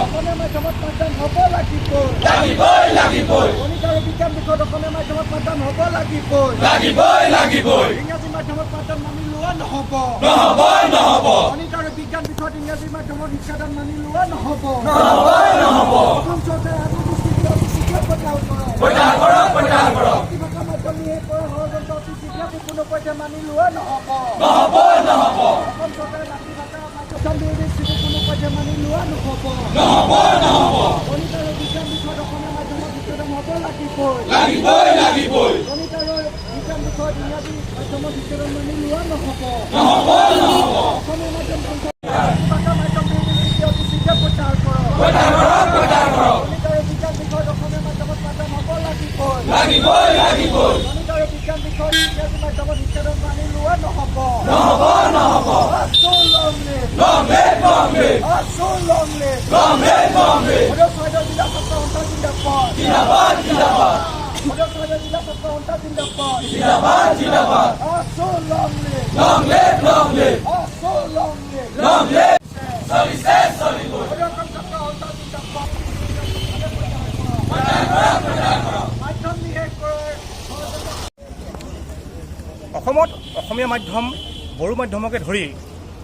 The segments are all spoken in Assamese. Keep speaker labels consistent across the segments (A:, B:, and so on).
A: অসমীয়া মাধ্যমত পাঠদান হ'ব লাগিবই। গণিত আৰু বিজ্ঞান বিষয়ত অসমীয়া মাধ্যমত পাঠদান হ'ব লাগিবই। ইংৰাজী মাধ্যমত পাঠদান মানি লোৱা নহ'ব। গণিত আৰু বিজ্ঞান বিষয়ত ইংৰাজী মাধ্যমত শিক্ষাদান মানি লোৱা নহ'ব। অসম চৰকাৰে আজি শীঘ্ৰে প্ৰত্যাহাৰ কৰক। মাতৃভাষা মাধ্যম নিষেধ কৰা ষড়যন্ত্ৰ অতি শীঘ্ৰে সম্পূৰ্ণ পৰ্যায়ে মানি লোৱা নহ'ব। অসম চৰকাৰে মাতৃভাষা মাধ্যম বিৰোধী স্থিতি কোনো পৰ্যায়ে মানি লোৱা নহ'ব। গণিত আৰু বিজ্ঞান বিষয়ত অসমীয়া মাধ্যমত শিক্ষাদান হ'ব লাগিবই। গণিত আৰু বিজ্ঞান বিষয়ত ইংৰাজী মাধ্যমত শিক্ষাদান মানি লোৱা নহ'ব। অসমীয়া মাধ্যম মাতৃভাষা মাধ্যম বিৰোধী স্থিতি অতি শীঘ্ৰে প্ৰত্যাহাৰ কৰক। গণিত আৰু বিজ্ঞান বিষয়ত অসমীয়া মাধ্যমত পাঠদান হ'ব লাগিবই। গণিত আৰু বিজ্ঞান বিষয়ত ইংৰাজী মাধ্যমত শিক্ষাদান মানি লোৱা নহ'ব। চৰাইদেউ জিলা ছাত্ৰ সন্থা জিন্দাবাদ। চৰাইদেউ জিলা ছাত্ৰ সন্থা জিন্দাবাদ।
B: অসমত অসমীয়া মাধ্যম বড়ো মাধ্যমকে ধৰি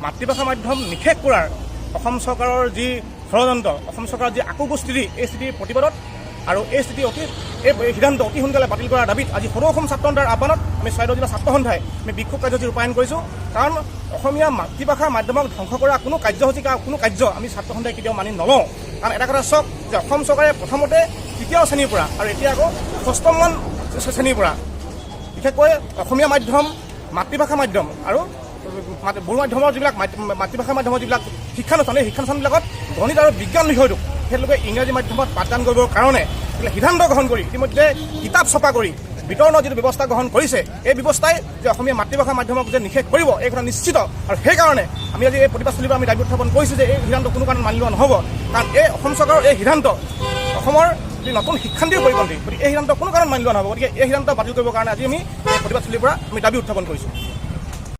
B: মাতৃভাষা মাধ্যম নিষেধ কৰাৰ অসম চৰকাৰৰ যি ষড়যন্ত্ৰ, অসম চৰকাৰৰ যি আকোগো স্থিতি, এই স্থিতিৰ প্ৰতিবাদত আৰু এই সিদ্ধান্ত অতি সোনকালে বাতিল কৰাৰ দাবীত আজি সদৌ অসম ছাত্ৰ সন্থাৰ আহ্বানত আমি চৰাইদেউ জিলা ছাত্ৰ সন্থাই আমি বিক্ষোভ কাৰ্যসূচী ৰূপায়ণ কৰিছোঁ। কাৰণ অসমীয়া মাতৃভাষা মাধ্যমক ধ্বংস কৰা কোনো কাৰ্যসূচী কোনো কাৰ্য আমি ছাত্ৰ সন্থাই কেতিয়াও মানি নলওঁ। কাৰণ এটা কথা চাওক যে অসম চৰকাৰে প্ৰথমতে ৩য় শ্ৰেণীৰ পৰা আৰু এতিয়া আকৌ ৬ষ্ঠমান শ্ৰেণীৰ পৰা বিশেষকৈ অসমীয়া মাধ্যম, মাতৃভাষা মাধ্যম আৰু বড়ো মাধ্যমৰ যিবিলাক মাতৃভাষা মাধ্যমৰ যিবিলাক শিক্ষানুষ্ঠান, এই শিক্ষানুষ্ঠানবিলাকত গণিত আৰু বিজ্ঞান বিষয়টোক তেওঁলোকে ইংৰাজী মাধ্যমত পাঠদান কৰিবৰ কাৰণে সিদ্ধান্ত গ্ৰহণ কৰি ইতিমধ্যে কিতাপ ছপা কৰি বিতৰণৰ যিটো ব্যৱস্থা গ্ৰহণ কৰিছে, এই ব্যৱস্থাই যে অসমীয়া মাতৃভাষা মাধ্যমক যে নিষেধ কৰিব এই কথা নিশ্চিত। আৰু সেইকাৰণে আমি আজি এই প্ৰতিবাদস্থলীৰ পৰা আমি দাবী উত্থাপন কৰিছোঁ যে এই সিদ্ধান্ত কোনো কাৰণত মানি লোৱা নহ'ব। কাৰণ এই অসম চৰকাৰৰ এই সিদ্ধান্ত অসমৰ যি নতুন শিক্ষানীতিৰ পৰিপন্থী, গতিকে এই সিদ্ধান্ত কোনো কাৰণত মানি লোৱা নহ'ব। গতিকে এই সিদ্ধান্ত বাতিল কৰিবৰ কাৰণে আজি আমি এই প্ৰতিবাদস্থলীৰ পৰা আমি দাবী উত্থাপন কৰিছোঁ।